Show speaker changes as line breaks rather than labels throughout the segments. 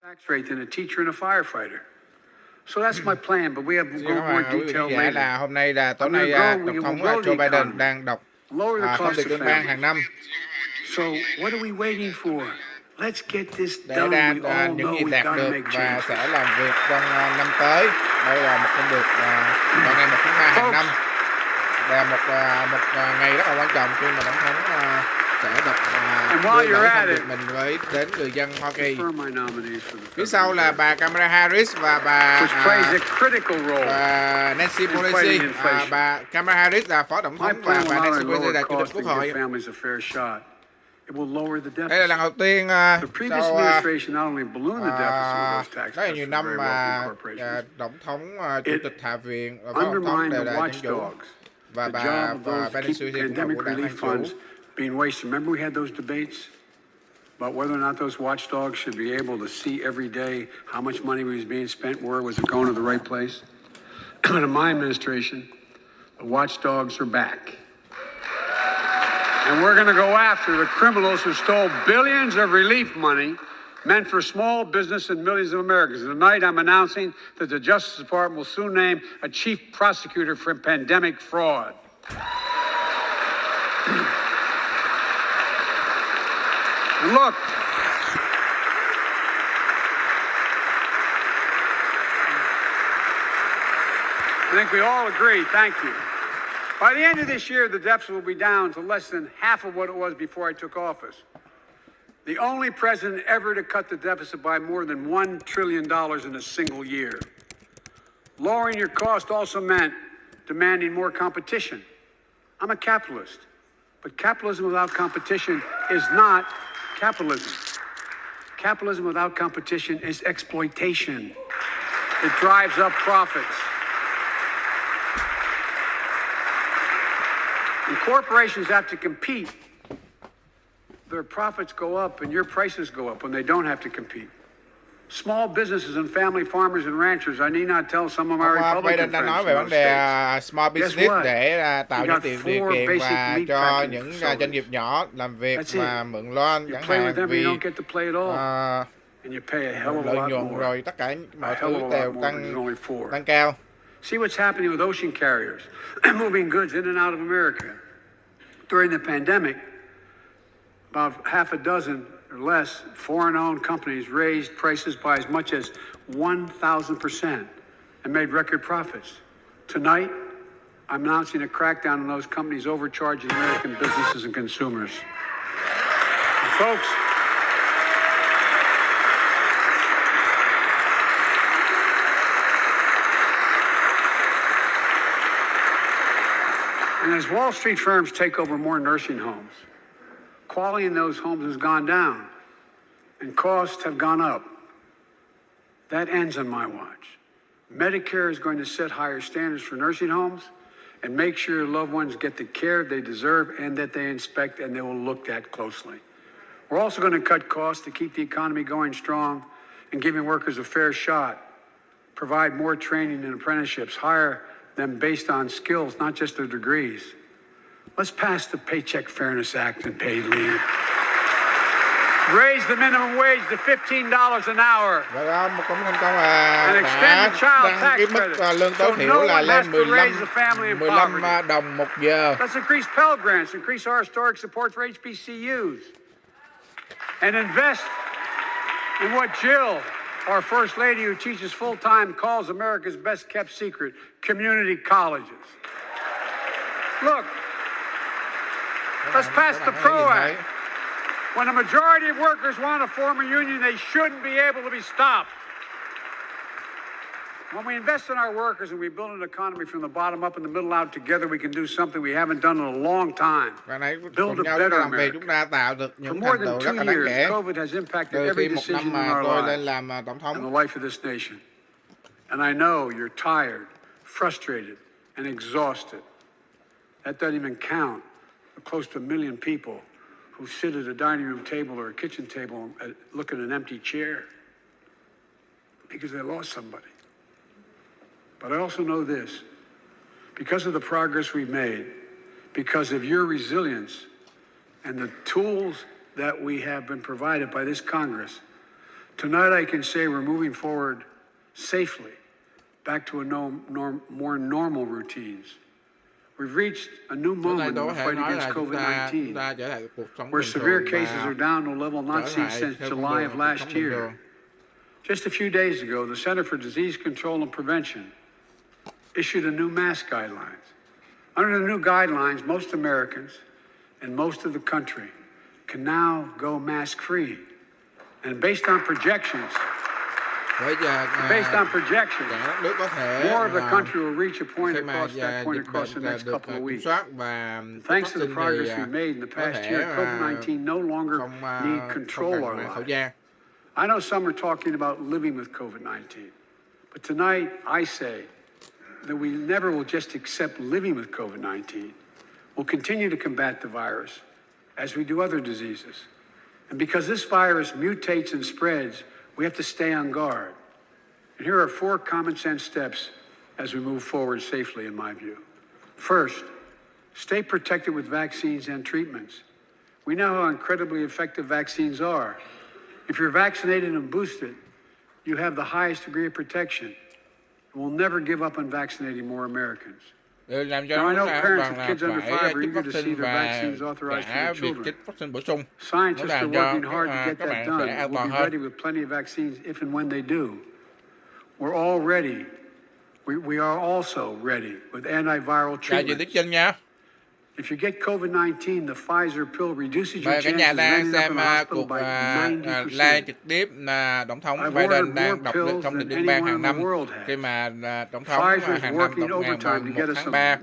tax rate than a teacher and a firefighter. So that's my plan, but we have
Xin
go
các
more
bạn, quý vị khán
detail
giả
later.
là hôm nay là tối
I'm
nay
gonna
Tổng thống
grow the
Joe Biden
economy,
đang đọc
lower the
thông
cost
điệp
of
liên bang
families.
hàng năm
So what are we waiting for? Let's get this
để
done.
đạt
We all
những
know
gì
we
đạt
gotta
được
make
và
change.
sẽ làm việc trong năm tới. Đây là một công việc vào ngày 1 tháng 3 hàng năm, là một ngày rất là quan trọng khi mà Tổng thống sẽ đọc đưa gửi thông điệp mình đến người dân Hoa Kỳ. Phía sau là bà Kamala Harris và bà Nancy Pelosi. Bà Kamala Harris là phó tổng thống và bà Nancy Pelosi là chủ tịch quốc hội. Đây là lần đầu tiên sau rất là nhiều năm mà tổng thống, chủ tịch hạ viện và phó tổng thống đều là dân chủ, và bà Pelosi cũng là của đảng Dân chủ.
Being wasted. Remember we had those debates about whether or not those watchdogs should be able to see every day how much money was being spent, where was it going to the right place? In my administration, the watchdogs are back. And we're going to go after the criminals who stole billions of relief money meant for small business and millions of Americans. Tonight, I'm announcing that the Justice Department will soon name a chief prosecutor for pandemic fraud. Look, I think we all agree, thank you. By the end of this year, the deficit will be down to less than half of what it was before I took office. The only president ever to cut the deficit by more than $1 trillion in a single year. Lowering your cost also meant demanding more competition. I'm a capitalist, but capitalism without competition is not capitalism. Capitalism without competition is exploitation. It drives up profits. When corporations have to compete, their profits go up and your prices go up when they don't have to compete. Small businesses and family farmers and ranchers, I need not tell some of our Republican
đã nói
friends
về
in
vấn
those
đề
states.
small business để tạo những điều kiện và cho những doanh nghiệp nhỏ làm việc và mượn loan chẳng hạn, vì lợi nhuận rồi tất cả mọi thứ đều tăng cao.
See what's happening with ocean carriers moving goods in and out of America. During the pandemic, about half a dozen or less foreign-owned companies raised prices by as much as 1,000% and made record profits. Tonight, I'm announcing a crackdown on those companies overcharging American businesses and consumers. And folks, and as Wall Street firms take over more nursing homes, quality in those homes has gone down and costs have gone up. That ends on my watch. Medicare is going to set higher standards for nursing homes and make sure loved ones get the care they deserve and that they inspect and they will look at closely. We're also going to cut costs to keep the economy going strong and giving workers a fair shot, provide more training and apprenticeships, hire them based on skills, not just their degrees. Let's pass the Paycheck Fairness Act and paid leave. Raise the minimum wage to $15 an hour.
Một công thành công là đã tăng cái mức lương tối thiểu là lên 15 đồng một giờ.
Let's increase Pell Grants, increase our historic support for HBCUs, and invest in what Jill, our First Lady who teaches full-time, calls America's best kept secret, community colleges. Look, let's pass the PRO Act. When a majority of workers want to form a union, they shouldn't be able to be stopped. When we invest in our workers and we build an economy from the bottom up and the middle out together, we can do something we haven't done in a long time. Build a better America. For more than 2 years, COVID has impacted every decision in our lives and the life of this nation. And I know you're tired, frustrated, and exhausted. That doesn't even count the close to 1 million people who sit at a dining room table or a kitchen table and look at an empty chair because they lost somebody. But I also know this, because of the progress we've made, because of your resilience and the tools that we have been provided by this Congress Tonight I can say we're moving forward safely back to a more normal routines. We've reached a new moment in the fight against COVID-19, where severe cases are down to a level not seen since July of last year. Just a few days ago, the Center for Disease Control and Prevention issued a new mask guidelines. Under the new guidelines, most Americans and most of the country can now go mask-free. And based on projections, more of the country will reach a point across the next couple of weeks. Thanks to the progress we've made in the past year, COVID-19 no longer need control our lives. I know some are talking about living with COVID-19, but tonight I say that we never will just accept living with COVID-19. We'll continue to combat the virus as we do other diseases. And because this virus mutates and spreads, we have to stay on guard. And here are 4 common sense steps as we move forward safely, in my view. First, stay protected with vaccines and treatments. We know how incredibly effective vaccines are. If you're vaccinated and boosted, you have the highest degree of protection. And we'll never give up on vaccinating more Americans. Now, I know parents of kids under 5 are eager to see their vaccines authorized for their children. Scientists are working hard to get that done. We'll be ready with plenty of vaccines if and when they do. We're all ready. We are also ready with antiviral treatments. If you get COVID-19, the Pfizer pill reduces your chances of ending up in the hospital by 90%.
trực tiếp là Tổng thống Biden đang đọc thông điệp liên bang hàng năm khi mà Tổng thống hàng năm đọc ngày 1 tháng 3.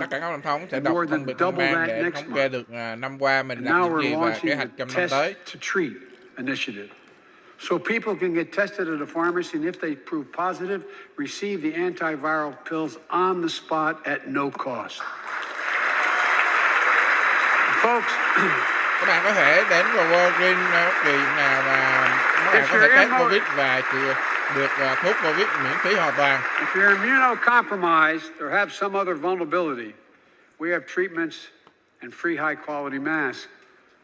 Tất cả các Tổng thống sẽ đọc thông điệp liên bang để thống kê được năm qua mình làm những gì và kế hoạch trong năm tới.
So people can get tested at a pharmacy, and if they prove positive, receive the antiviral pills on the spot at no cost. Folks,
các bạn có thể đến vào Walgreens bất kỳ nào mà các bạn có thể test Covid và được thuốc Covid miễn phí hoàn toàn.
If you're immunocompromised or have some other vulnerability, we have treatments and free high-quality masks.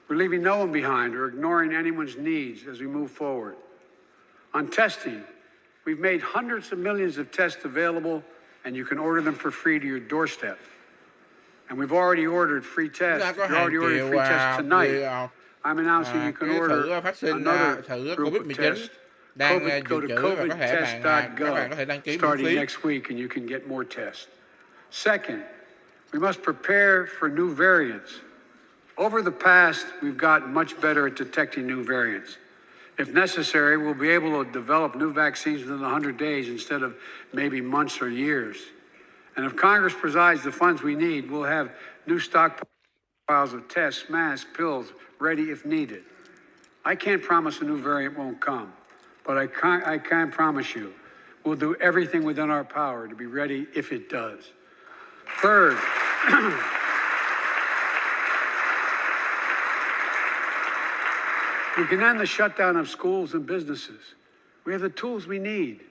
We're leaving no one behind or ignoring anyone's needs as we move forward. On testing, we've made hundreds of millions of tests available, and you can order them for free to your doorstep. And we've already ordered free tests. We've already ordered free tests tonight. I'm announcing you can order another group of tests. Go to covidtest.gov starting next week, and you can get more tests. Second, we must prepare for new variants. Over the past, we've gotten much better at detecting new variants. If necessary, we'll be able to develop new vaccines within 100 days instead of maybe months or years. And if Congress provides the funds we need, we'll have new stockpiles of tests, masks, pills ready if needed. I can't promise a new variant won't come, but I can promise you we'll do everything within our power to be ready if it does. Third, we can end the shutdown of schools and businesses. We have the tools we need.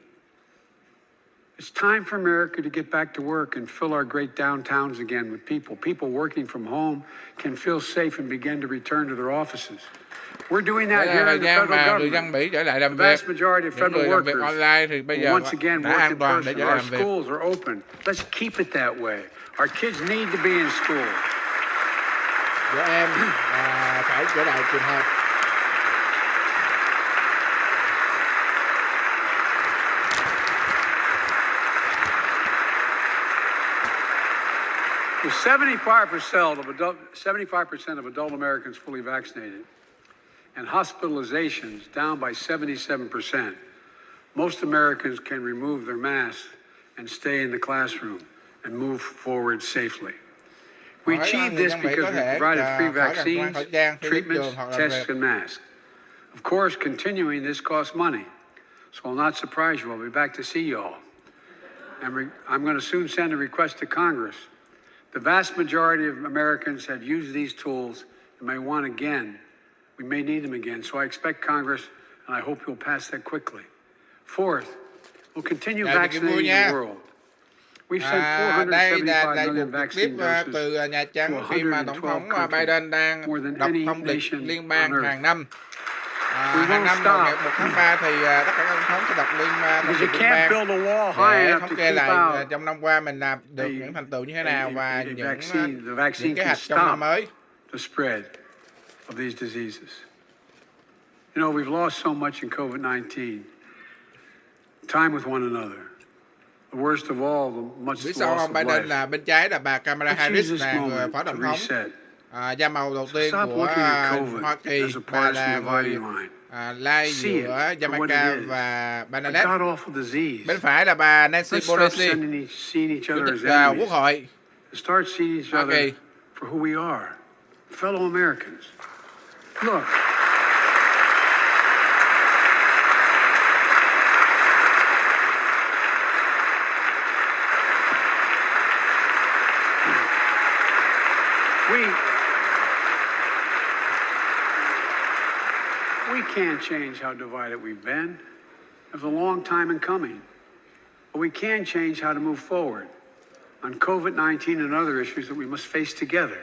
It's time for America to get back to work and fill our great downtowns again with people. People working from home can feel safe and begin to return to their offices. We're doing that here in the federal government. The vast majority of federal workers once again work in person. Our schools are open. Let's keep it that way. Our kids need to be in school.
Phải trở lại trường học.
With 75% of adult Americans fully vaccinated and hospitalizations down by 77%, most Americans can remove their masks and stay in the classroom and move forward safely. We achieved this because we provided free vaccines, treatments, tests, and masks. Of course, continuing this costs money, so I'll not surprise you. I'll be back to see you all. And I'm going to soon send a request to Congress. The vast majority of Americans have used these tools and may want again. We may need them again. So I expect Congress, and I hope you'll pass that quickly. Fourth, we'll continue vaccinating the world. We've sent 475 million vaccine doses
từ Nhà Trắng khi mà Tổng thống Biden đang đọc thông điệp liên bang hàng năm. Hàng năm vào ngày 1 tháng 3 thì tất cả các thống sẽ đọc liên thông điệp liên bang để thống kê lại trong năm qua mình làm được những thành tựu như thế nào và những kế hoạch trong năm mới.
The spread of these diseases. You know, we've lost so much in COVID-19. Time with one another. The worst of all, the much
Phía sau
loss
ông
of
Biden
life.
là bên trái là bà Kamala Harris, là người phó tổng thống. Da màu đầu tiên của Hoa Kỳ, bà là người lai giữa Jamaica và Bangladesh. Bên phải là bà Nancy Pelosi, Chủ tịch Quốc hội Hoa Kỳ.
For who we are, fellow Americans. Look. We can't change how divided we've been. It was a long time in coming. But we can change how to move forward on COVID-19 and other issues that we must face together.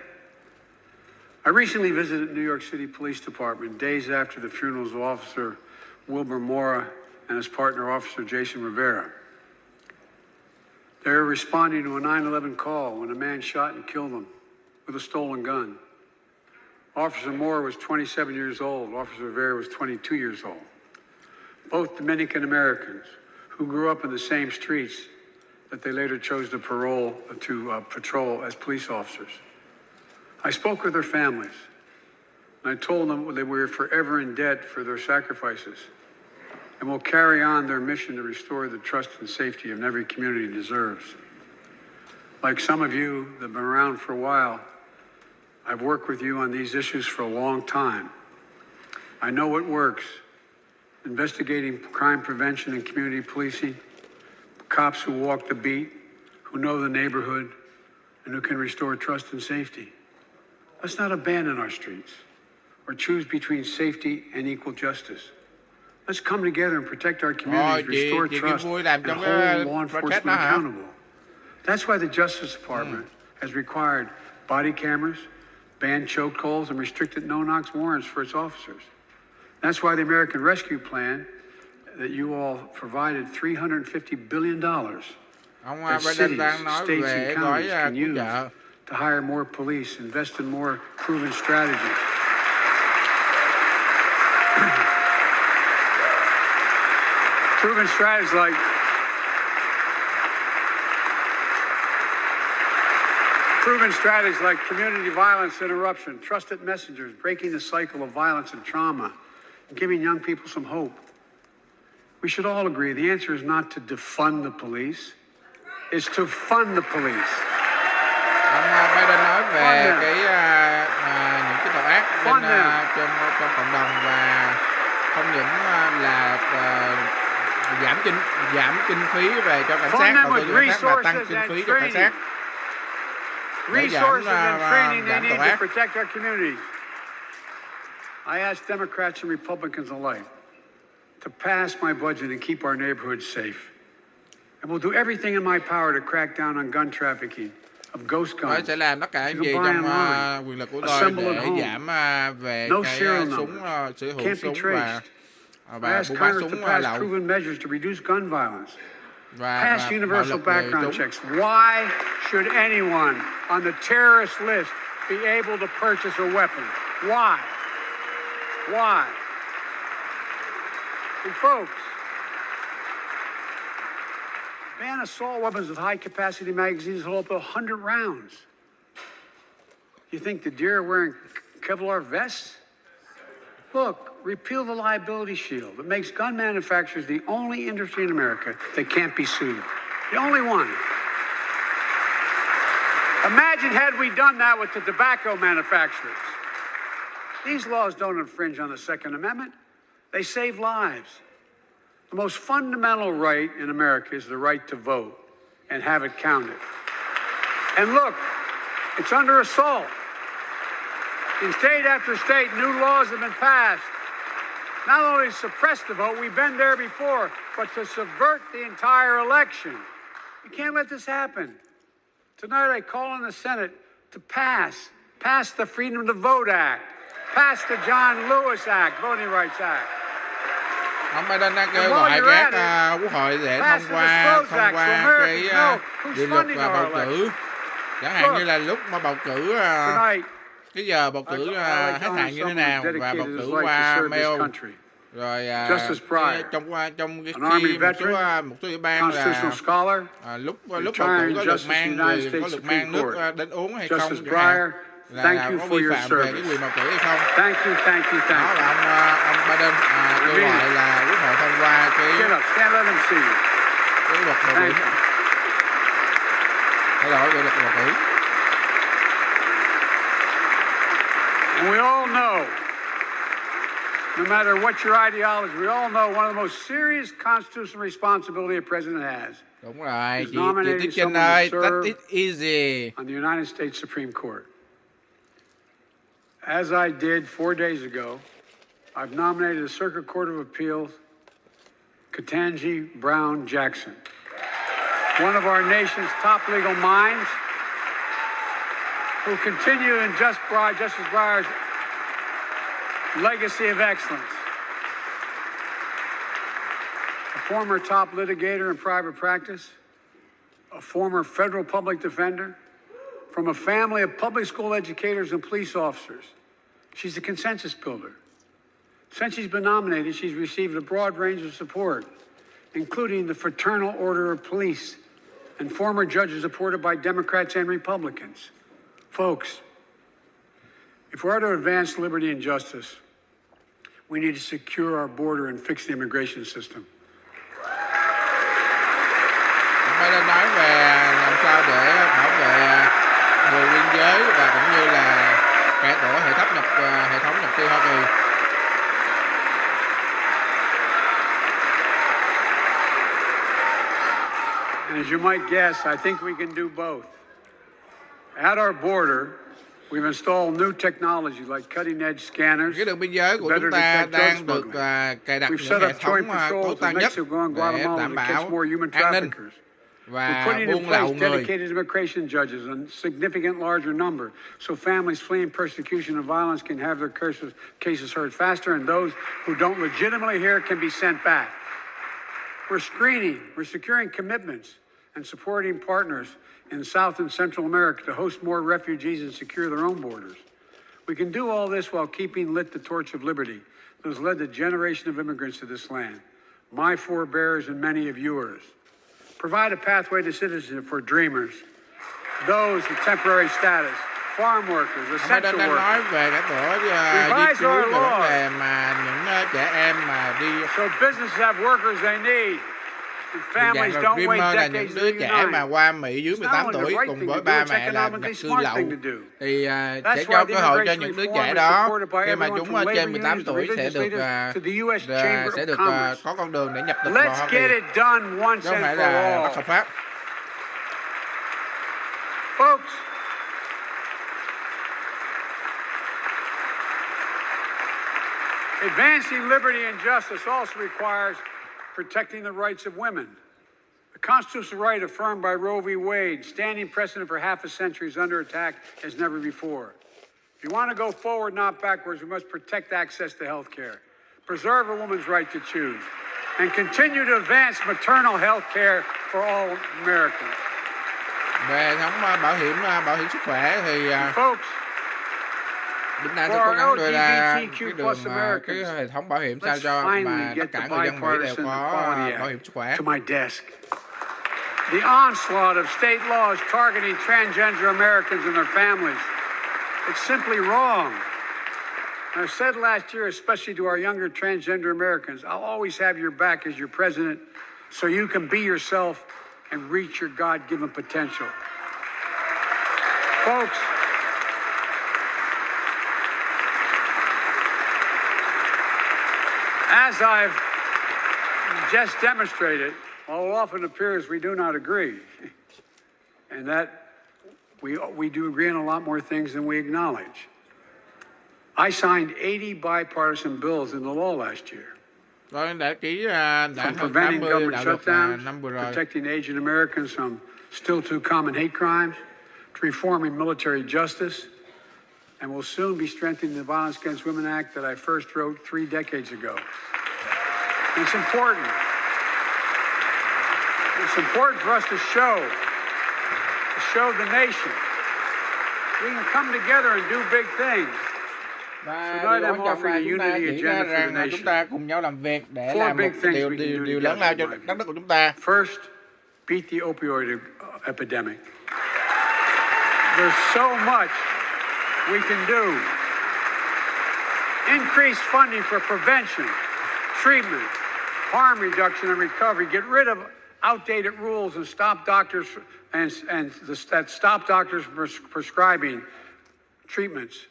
I recently visited New York City Police Department days after the funerals of Officer Wilbur Mora and his partner, Officer Jason Rivera. They were responding to a 9/11 call when a man shot and killed them with a stolen gun. Officer Moore was 27 years old. Officer Rivera was 22 years old. Both Dominican Americans who grew up in the same streets that they later chose to patrol as police officers. I spoke with their families, and I told them that we were forever in debt for their sacrifices and will carry on their mission to restore the trust and safety of every community deserves. Like some of you that have been around for a while, I've worked with you on these issues for a long time. I know what works. Investigating crime prevention and community policing, cops who walk the beat, who know the neighborhood, and who can restore trust and safety. Let's not abandon our streets or choose between safety and equal justice. Let's come together and protect our communities, restore trust, and hold law enforcement accountable. That's why the Justice Department has required body cameras, banned chokeholds, and restricted no-knock warrants for its officers. That's why the American Rescue Plan that you all provided $350 billion that cities, states, and counties can use to hire more police, invest in more proven strategies. Proven strategies like community violence interruption, trusted messengers, breaking the cycle of violence and trauma, and giving young people some hope. We should all agree the answer is not to defund the police, it's to fund the police.
Ông Biden nói về những cái tội ác trong cộng đồng và không những là giảm kinh phí về cho cảnh sát, đầu tư cho cảnh sát mà tăng kinh phí cho cảnh sát để giảm tội ác.
I ask Democrats and Republicans alike to pass my budget and keep our neighborhoods safe. And we'll do everything in my power to crack down on gun trafficking, of ghost guns.
Tôi sẽ làm tất cả những gì trong quyền lực của tôi để giảm về cái súng, sở hữu súng và buôn bán súng lậu.
Proven measures to reduce gun violence. Pass universal background checks. Why should anyone on the terrorist list be able to purchase a weapon? Why? Why? And folks, ban assault weapons with high-capacity magazines that hold up to 100 rounds. You think the deer are wearing Kevlar vests? Look, repeal the liability shield that makes gun manufacturers the only industry in America that can't be sued. The only one. Imagine had we done that with the tobacco manufacturers. These laws don't infringe on the Second Amendment. They save lives. The most fundamental right in America is the right to vote and have it counted. And look, it's under assault. In state after state, new laws have been passed. Not only to suppress the vote, we've been there before, but to subvert the entire election. We can't let this happen. Tonight I call on the Senate to pass the Freedom to Vote Act. Pass the John Lewis Act, Voting Rights Act.
Ông Biden đã kêu gọi các quốc hội để thông qua cái điều luật bầu cử. Chẳng hạn như là lúc mà bầu cử, cái giờ bầu cử hết hạn như thế nào và bầu cử qua mail. Rồi trong cái khi một số ủy ban là lúc bầu cử có được mang nước đến uống hay không, là có vi phạm về cái quyền bầu cử hay không. Đó là ông Biden kêu gọi là quốc hội thông qua cái luật bầu cử. Thay đổi về luật bầu cử.
We all know, no matter what your ideology, we all know one of the most serious constitutional responsibility a president has.
Đúng rồi, chị Tiết Trinh ơi, that is easy.
On the United States Supreme Court. As I did 4 days ago, I've nominated the Circuit Court of Appeals, Ketanji Brown Jackson, one of our nation's top legal minds, who continue in Justice Breyer's legacy of excellence. A former top litigator in private practice, a former federal public defender, from a family of public school educators and police officers. She's a consensus builder. Since she's been nominated, she's received a broad range of support, including the Fraternal Order of Police and former judges supported by Democrats and Republicans. Folks, if we're to advance liberty and justice, we need to secure our border and fix the immigration system.
Tôi đã nói về làm sao để bảo vệ người biên giới và cũng như là cải tổ hệ thống nhập cư Hoa Kỳ.
And as you might guess, I think we can do both. At our border, we've installed new technology like cutting-edge scanners.
Cái đường biên giới của chúng ta đang được cài đặt những hệ thống tối tân nhất để đảm bảo an ninh và buôn lậu người.
Dedicated immigration judges, a significant larger number, so families fleeing persecution and violence can have their cases heard faster, and those who don't legitimately here can be sent back. We're screening, we're securing commitments, and supporting partners in South and Central America to host more refugees and secure their own borders. We can do all this while keeping lit the torch of liberty that has led the generation of immigrants to this land, my forebears and many of yours. Provide a pathway to citizenship for dreamers, those with temporary status, farm workers, essential workers.
Nói về cái di trú về vấn đề mà những trẻ em mà đi.
So businesses have workers they need. Families don't wait
là những đứa trẻ mà qua Mỹ dưới 18 tuổi cùng với ba mẹ là nhập cư lậu thì sẽ cho cơ hội cho những đứa trẻ đó khi mà chúng trên 18 tuổi sẽ được có con đường để nhập tịch vào Hoa Kỳ. Đó không phải là bất hợp pháp.
Folks, advancing liberty and justice also requires protecting the rights of women. The constitutional right affirmed by Roe v. Wade, standing precedent for half a century, is under attack as never before. If you want to go forward, not backwards, we must protect access to health care, preserve a woman's right to choose, and continue to advance maternal health care for all Americans.
Về hệ thống bảo hiểm sức khỏe thì
Folks,
Việt Nam sẽ cố gắng đưa ra cái hệ thống bảo hiểm sao cho mà tất cả người dân Mỹ đều có bảo hiểm sức khỏe.
The onslaught of state laws targeting transgender Americans and their families. It's simply wrong. I said last year, especially to our younger transgender Americans, I'll always have your back as your president so you can be yourself and reach your God-given potential. Folks, as I've just demonstrated, while it often appears we do not agree, and that we do agree on a lot more things than we acknowledge. I signed 80 bipartisan bills into law last year.
Đã ký
from preventing government shutdowns, protecting Asian Americans from still too common hate crimes, to reforming military justice, and will soon be strengthening the Violence Against Women Act that I first wrote 3 decades ago. And it's important. It's important for us to show the nation we can come together and do big things.
Và điều quan trọng là chúng ta chỉ ra rằng là chúng ta cùng nhau làm việc để làm một điều lớn lao cho đất nước của chúng ta.
First, beat the opioid epidemic. There's so much we can do. Increase funding for prevention, treatment, harm reduction, and recovery. Get rid of outdated rules and stop doctors from prescribing treatments.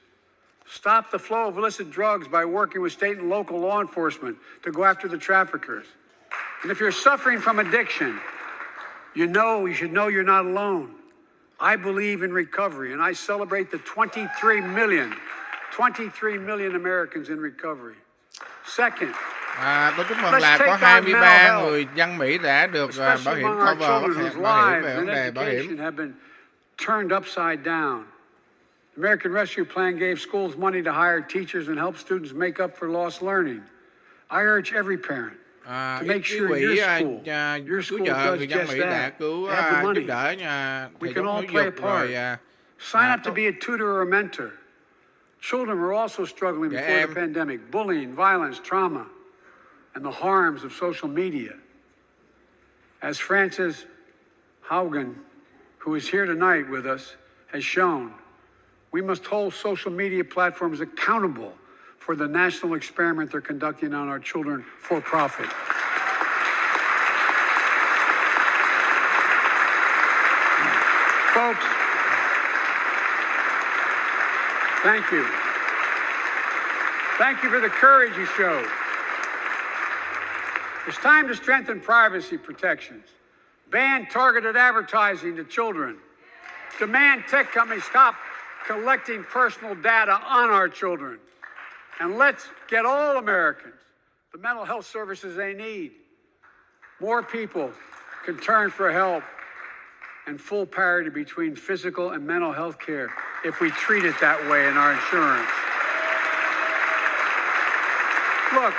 Stop the flow of illicit drugs by working with state and local law enforcement to go after the traffickers. And if you're suffering from addiction, you should know you're not alone. I believe in recovery, and I celebrate the 23 million Americans in recovery. Second,
tôi chúc mừng là có 23 người dân Mỹ đã được bảo hiểm cover, bảo hiểm về vấn đề bảo hiểm.
Turned upside down. The American Rescue Plan gave schools money to hire teachers and help students make up for lost learning. I urge every parent to make sure your school does just that. Have the money. We can all play a part. Sign up to be a tutor or a mentor. Children were also struggling before the pandemic. Bullying, violence, trauma, and the harms of social media. As Frances Haugen, who is here tonight with us, has shown, we must hold social media platforms accountable for the national experiment they're conducting on our children for profit. Folks, thank you. Thank you for the courage you showed. It's time to strengthen privacy protections, ban targeted advertising to children, demand tech companies stop collecting personal data on our children, and let's get all Americans the mental health services they need. More people can turn for help and full parity between physical and mental health care if we treat it that way in our insurance. Look.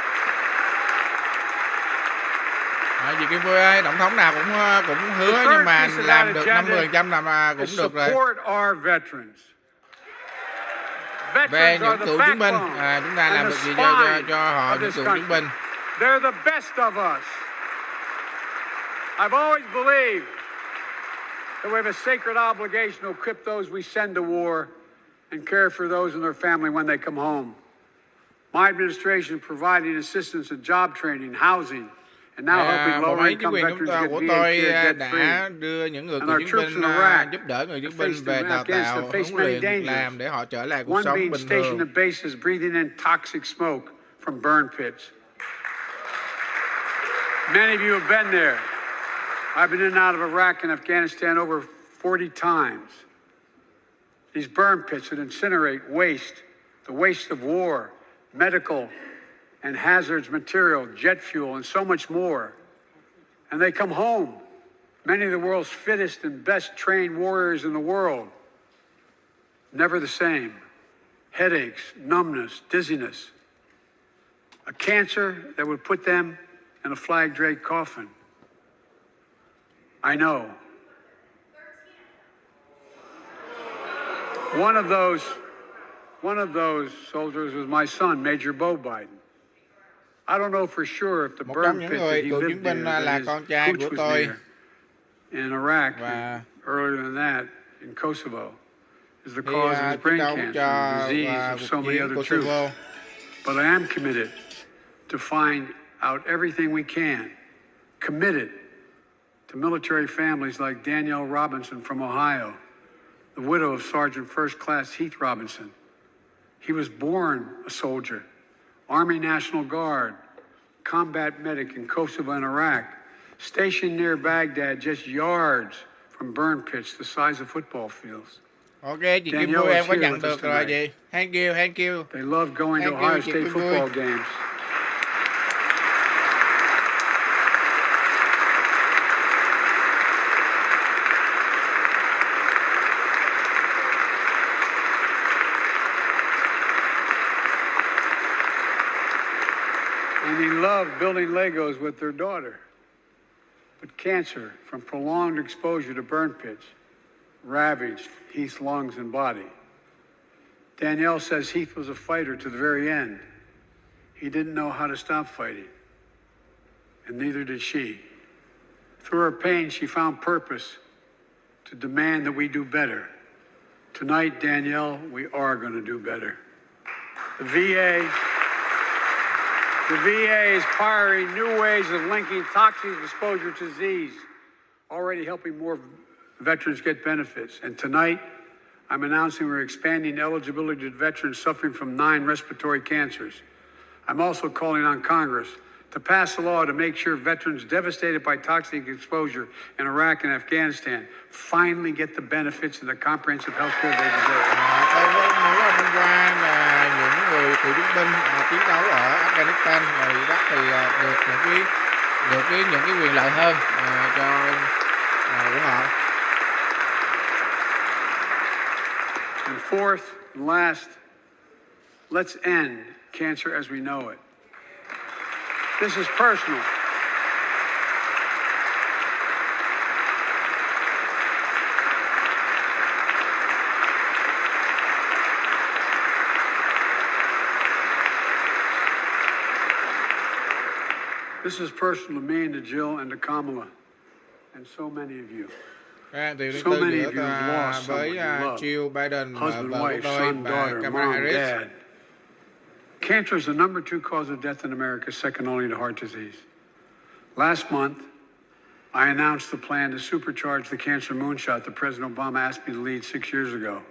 Chị Kim Vui ơi, tổng thống nào cũng hứa nhưng mà làm được 50% làm cũng được rồi. Về những cựu chiến binh, chúng ta làm được gì cho họ, những cựu chiến binh.
They're the best of us. I've always believed that we have a sacred obligation to equip those we send to war and care for those and their family when they come home. My administration providing assistance in job training, housing, and now helping lower-income veterans get VA
đã đưa những người cựu chiến binh giúp đỡ người chiến binh về đào tạo, huấn luyện, việc làm để họ trở lại cuộc sống bình thường.
One being stationed at bases breathing in toxic smoke from burn pits. Many of you have been there. I've been in and out of Iraq and Afghanistan over 40 times. These burn pits that incinerate waste, the waste of war, medical and hazardous material, jet fuel, and so much more. And they come home, many of the world's fittest and best trained warriors in the world. Never the same. Headaches, numbness, dizziness. A cancer that would put them in a flag-draped coffin. I know. One of those soldiers was my son, Major Bo Biden. I don't know for sure if the burn pit that he lived in, his cooch was near in Iraq, and earlier than that, in Kosovo, is the cause of his brain cancer and disease of so many other troops. But I am committed to find out everything we can, committed to military families like Danielle Robinson from Ohio, the widow of Sergeant First Class Heath Robinson. He was born a soldier, Army National Guard, combat medic in Kosovo and Iraq, stationed near Baghdad, just yards from burn pits the size of football fields.
Okay, chị Kim Vui em có nhận được rồi chị. Thank you, thank you.
They love going to Ohio State football games. And he loved building Legos with their daughter. But cancer from prolonged exposure to burn pits ravaged Heath's lungs and body. Danielle says Heath was a fighter to the very end. He didn't know how to stop fighting, and neither did she. Through her pain, she found purpose to demand that we do better. Tonight, Danielle, we are going to do better. The VA is pioneering new ways of linking toxic exposure to disease, already helping more veterans get benefits. And tonight, I'm announcing we're expanding eligibility to veterans suffering from 9 respiratory cancers. I'm also calling on Congress to pass a law to make sure veterans devastated by toxic exposure in Iraq and Afghanistan finally get the benefits and the comprehensive health care they deserve.
Tôi muốn nói hôm qua là những người cựu chiến binh chiến đấu ở Afghanistan và Iraq thì được những cái quyền lợi hơn của họ.
And fourth and last, let's end cancer as we know it. This is personal. This is personal to me and to Jill and to Kamala and so many of you.
So many of you have lost someone you love. Jill Biden,
husband, wife, son, daughter, mom, dad. Cancer is the number 2 cause of death in America, second only to heart disease. Last month, I announced the plan to supercharge the cancer moonshot that President Obama asked me to lead 6 years ago.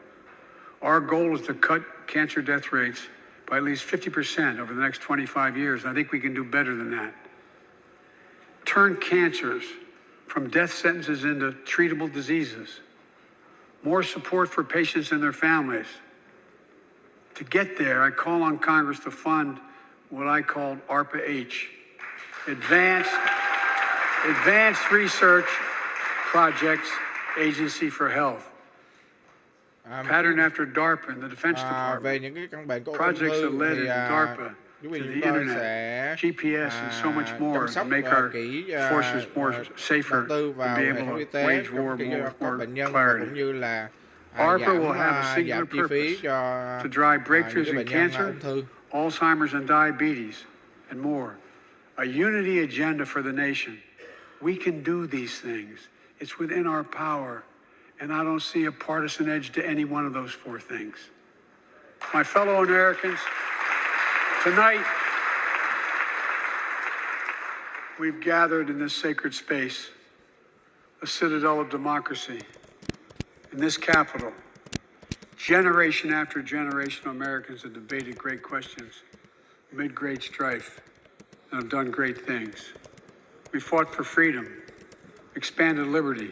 Our goal is to cut cancer death rates by at least 50% over the next 25 years. I think we can do better than that. Turn cancers from death sentences into treatable diseases. More support for patients and their families. To get there, I call on Congress to fund what I called ARPA-H, Advanced Research Projects Agency for Health. Pattern after DARPA and the Defense Department. Projects that led DARPA to the internet, GPS, and so much more to make our forces more safer and be able to wage war with more clarity. ARPA will have a singular purpose to drive breakthroughs in cancer, Alzheimer's and diabetes, and more. A unity agenda for the nation. We can do these things. It's within our power, and I don't see a partisan edge to any one of those 4 things. My fellow Americans, tonight, we've gathered in this sacred space, a citadel of democracy. In this capital, generation after generation of Americans have debated great questions, amid great strife, and have done great things. We fought for freedom, expanded liberty,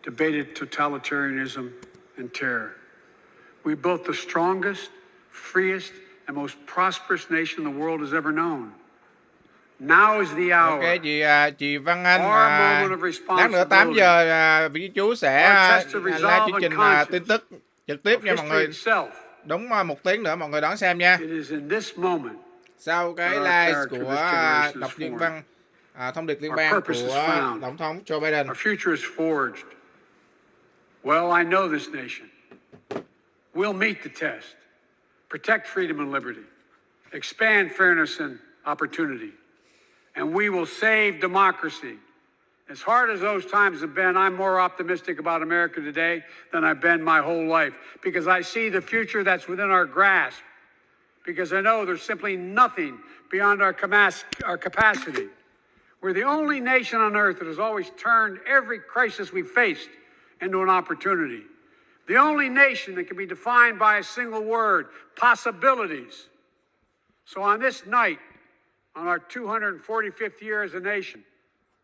debated totalitarianism and terror. We built the strongest, freest, and most prosperous nation the world has ever known. Now is the hour.
Ok, chị Văn Anh, lát nữa 8 giờ vị chú sẽ live chương trình tin tức trực tiếp nha mọi người. Đúng 1 tiếng nữa mọi người đón xem nha. Sau cái live của đọc nhân văn thông điệp liên bang của Tổng thống Joe Biden.
Our future is forged. Well, I know this nation. We'll meet the test. Protect freedom and liberty. Expand fairness and opportunity. And we will save democracy. As hard as those times have been, I'm more optimistic about America today than I've been my whole life, because I see the future that's within our grasp, because I know there's simply nothing beyond our capacity. We're the only nation on earth that has always turned every crisis we faced into an opportunity. The only nation that can be defined by a single word, possibilities. So on this night, on our 245th year as a nation,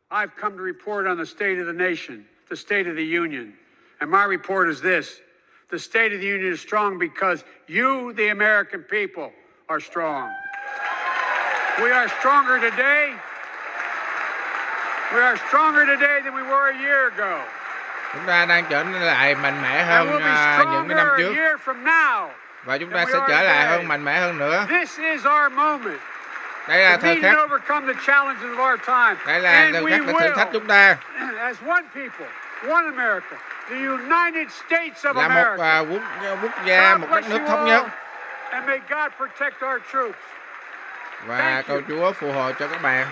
I've come to report on the state of the nation, the state of the union. And my report is this: the state of the union is strong because you, the American people, are strong. We are stronger today. We are stronger today than we were a year ago.
Chúng ta đang trở lại mạnh mẽ hơn những cái năm trước. Và chúng ta sẽ trở lại mạnh mẽ hơn nữa.
This is our moment.
Đây là thời khắc. Đây là thời khắc để thử thách chúng ta. Là một quốc gia, một đất nước thống nhất. Và cầu Chúa phù hộ cho các bạn.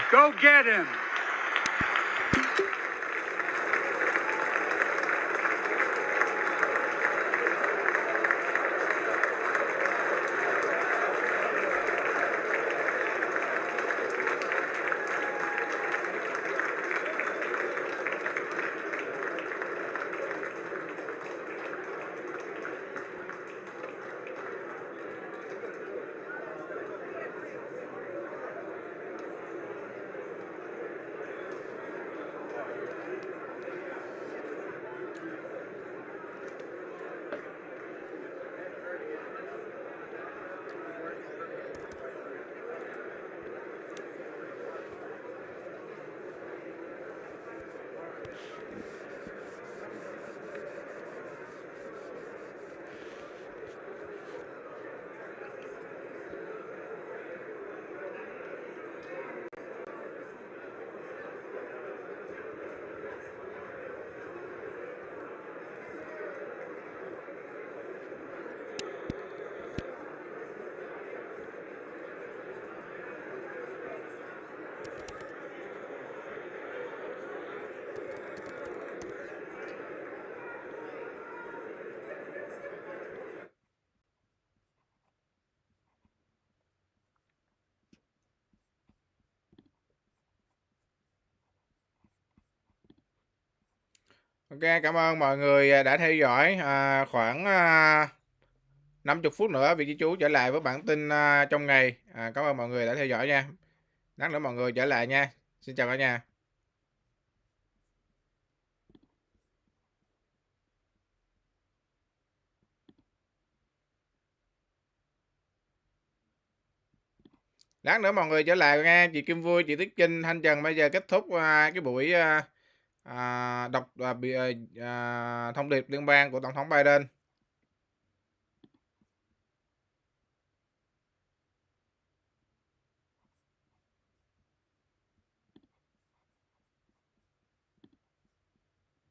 Ok, cảm ơn mọi người đã theo dõi. Khoảng 50 phút nữa vị chú trở lại với bản tin trong ngày. Cảm ơn mọi người đã theo dõi nha. Lát nữa mọi người trở lại nha. Xin chào cả nhà. Lát nữa mọi người trở lại nha. Chị Kim Vui, chị Tuyết Trinh, Thanh Trần bây giờ kết thúc cái buổi đọc thông điệp liên bang của Tổng thống Biden.